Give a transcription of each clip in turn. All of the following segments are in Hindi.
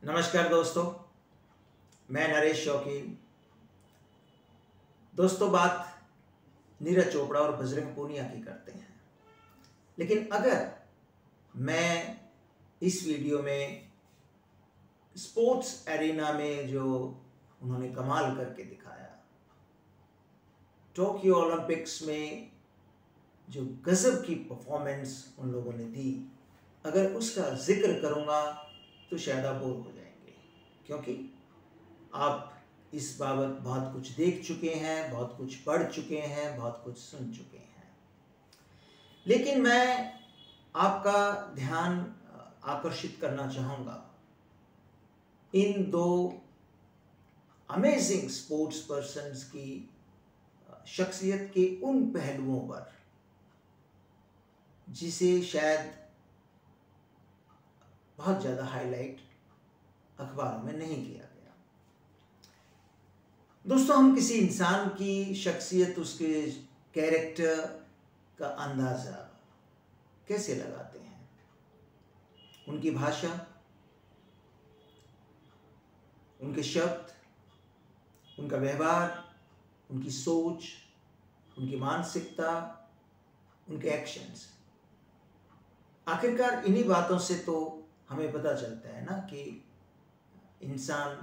नमस्कार दोस्तों, मैं नरेश शौकीन। दोस्तों, बात नीरज चोपड़ा और बजरंग पूनिया की करते हैं। लेकिन अगर मैं इस वीडियो में स्पोर्ट्स एरिना में जो उन्होंने कमाल करके दिखाया, टोक्यो ओलंपिक्स में जो गजब की परफॉर्मेंस उन लोगों ने दी, अगर उसका जिक्र करूँगा तो शायद आप बोर हो जाएंगे, क्योंकि आप इस बाबत बहुत कुछ देख चुके हैं, बहुत कुछ पढ़ चुके हैं, बहुत कुछ सुन चुके हैं। लेकिन मैं आपका ध्यान आकर्षित करना चाहूँगा इन दो अमेजिंग स्पोर्ट्स पर्सन्स की शख्सियत के उन पहलुओं पर जिसे शायद बहुत ज़्यादा हाईलाइट अखबारों में नहीं किया गया। दोस्तों, हम किसी इंसान की शख्सियत, उसके कैरेक्टर का अंदाज़ा कैसे लगाते हैं? उनकी भाषा, उनके शब्द, उनका व्यवहार, उनकी सोच, उनकी मानसिकता, उनके एक्शंस। आखिरकार इन्हीं बातों से तो हमें पता चलता है ना कि इंसान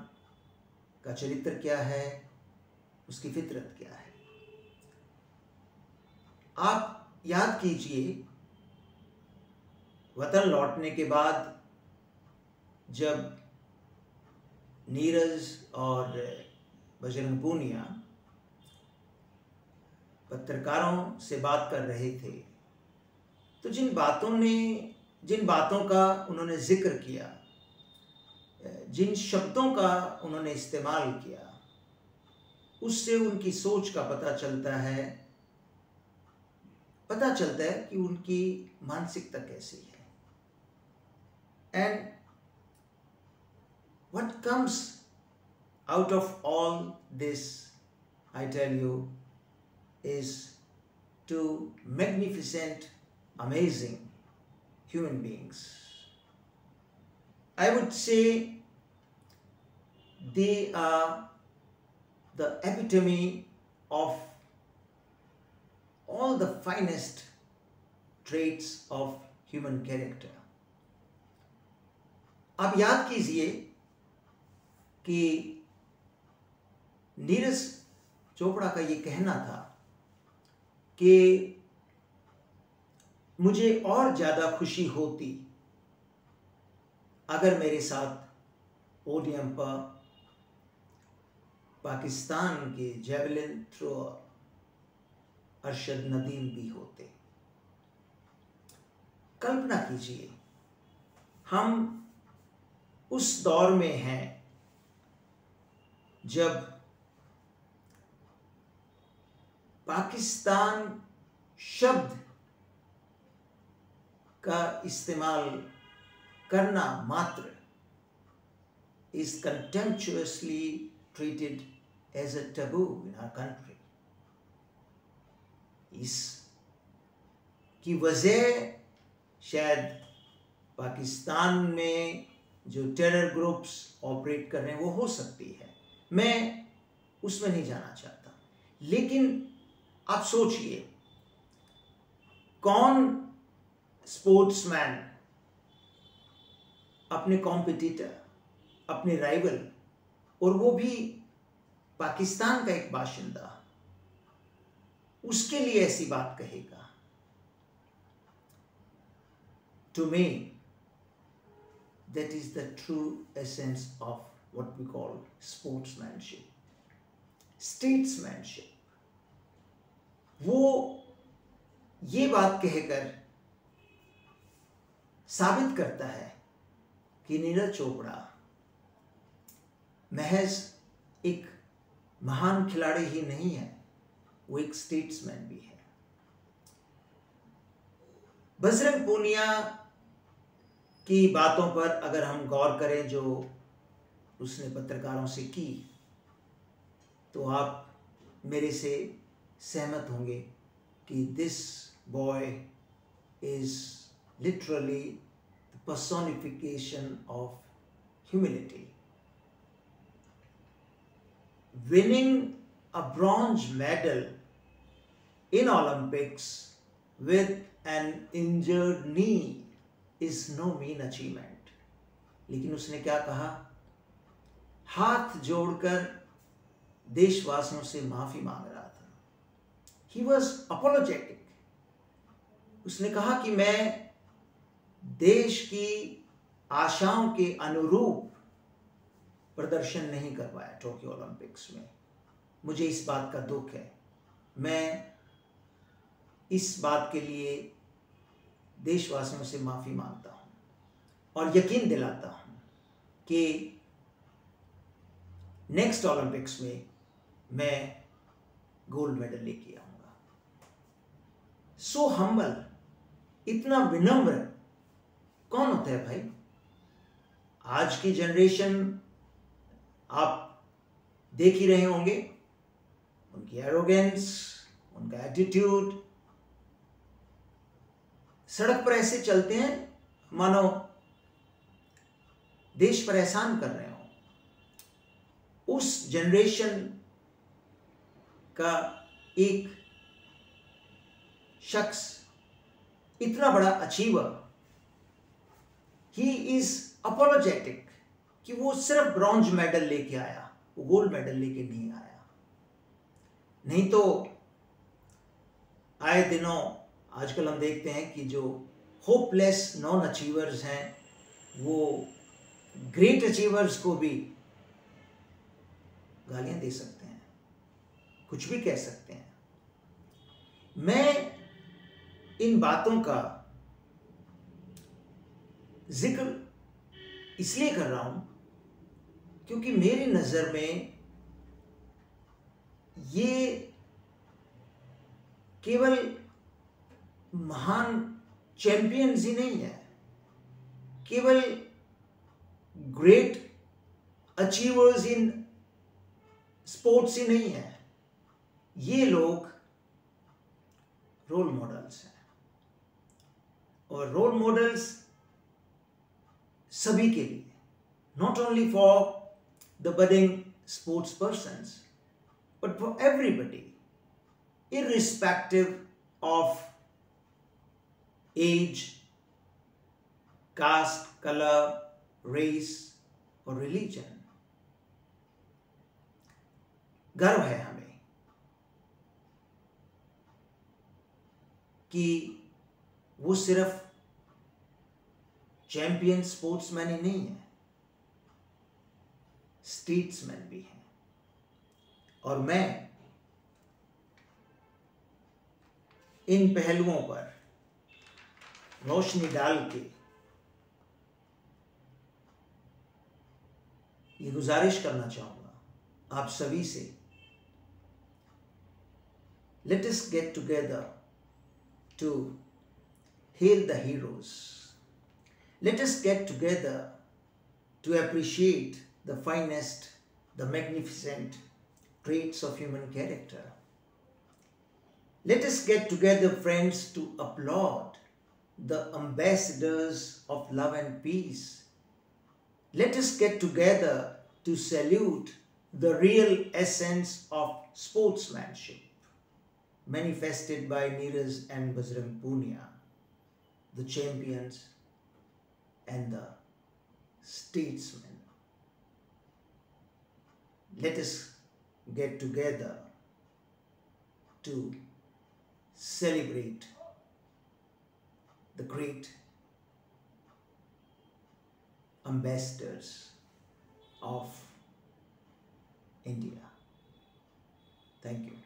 का चरित्र क्या है, उसकी फितरत क्या है। आप याद कीजिए, वतन लौटने के बाद जब नीरज और बजरंग पूनिया पत्रकारों से बात कर रहे थे, तो जिन बातों का उन्होंने जिक्र किया, जिन शब्दों का उन्होंने इस्तेमाल किया, उससे उनकी सोच का पता चलता है कि उनकी मानसिकता कैसी है। And what comes out of all this, I tell you, is two magnificent, amazing human beings. I would say they are the epitome of all the finest traits of human character. आप याद कीजिए कि नीरज चोपड़ा का ये कहना था कि मुझे और ज़्यादा खुशी होती अगर मेरे साथ पोडियम पर पाकिस्तान के जेवलिन थ्रोअर अरशद नदीम भी होते। कल्पना कीजिए, हम उस दौर में हैं जब पाकिस्तान शब्द का इस्तेमाल करना मात्र is contemptuously treated as a taboo in our country. इसकी वजह शायद पाकिस्तान में जो टेरर ग्रुप्स ऑपरेट कर रहे हैं वो हो सकती है, मैं उसमें नहीं जाना चाहता। लेकिन आप सोचिए, कौन स्पोर्ट्समैन अपने कॉम्पिटिटर, अपने राइवल, और वो भी पाकिस्तान का एक बाशिंदा, उसके लिए ऐसी बात कहेगा? To me, that is the true essence of what we call sportsmanship, statesmanship. वो ये बात कहकर साबित करता है कि नीरज चोपड़ा महज एक महान खिलाड़ी ही नहीं है, वो एक स्टेट्समैन भी है। बजरंग पूनिया की बातों पर अगर हम गौर करें जो उसने पत्रकारों से की, तो आप मेरे से सहमत होंगे कि this boy is literally the personification of humility. Winning a bronze medal in Olympics with an injured knee is no mean achievement. लेकिन उसने क्या कहा? हाथ जोड़कर देशवासियों से माफी मांग रहा था. He was apologetic. उसने कहा कि मैं देश की आशाओं के अनुरूप प्रदर्शन नहीं कर पाया टोक्यो ओलंपिक्स में. मुझे इस बात का दुख है. मैं इस बात के लिए देशवासियों से माफी मांगता हूं और यकीन दिलाता हूं कि नेक्स्ट ओलंपिक्स में मैं गोल्ड मेडल लेके आऊंगा. सो हम्बल, इतना विनम्र कौन होता है भाई? आज की जनरेशन आप देख ही रहे होंगे, उनकी एरोगेंस, उनका एटीट्यूड. सड़क पर ऐसे चलते हैं मानो देश पर एहसान कर रहे हो. उस जनरेशन का एक शख्स इतना बड़ा अचीवर, ही इज अपोलोजेटिक कि वो सिर्फ ब्रॉन्ज मेडल लेके आया, वो गोल्ड मेडल लेके नहीं आया. नहीं तो आए दिनों आजकल हम देखते हैं कि जो होपलेस नॉन अचीवर्स हैं वो ग्रेट अचीवर्स को भी गालियां दे सकते हैं, कुछ भी कह सकते हैं. मैं इन बातों का जिक्र इसलिए कर रहा हूं क्योंकि मेरी नजर में ये केवल महान चैंपियंस ही नहीं है, केवल ग्रेट अचीवर्स इन स्पोर्ट्स ही नहीं है. ये लोग रोल मॉडल्स हैं और रोल मॉडल्स सभी के लिए, not only for the budding sports persons but for everybody, irrespective of age, caste, color, race or religion. गर्व है हमें कि वो सिर्फ चैंपियन स्पोर्ट्समैन ही नहीं है, स्टेट्समैन भी हैं. और मैं इन पहलुओं पर रोशनी डाल के ये गुजारिश करना चाहूंगा आप सभी से, let us get together to hail the heroes. Let us get together to appreciate the finest, the magnificent traits of human character. Let us get together, friends, to applaud the ambassadors of love and peace. Let us get together to salute the real essence of sportsmanship manifested by Neeraj and Bajrang Punia, the champions and the statesmen. Let us get together to celebrate the great ambassadors of India. Thank you.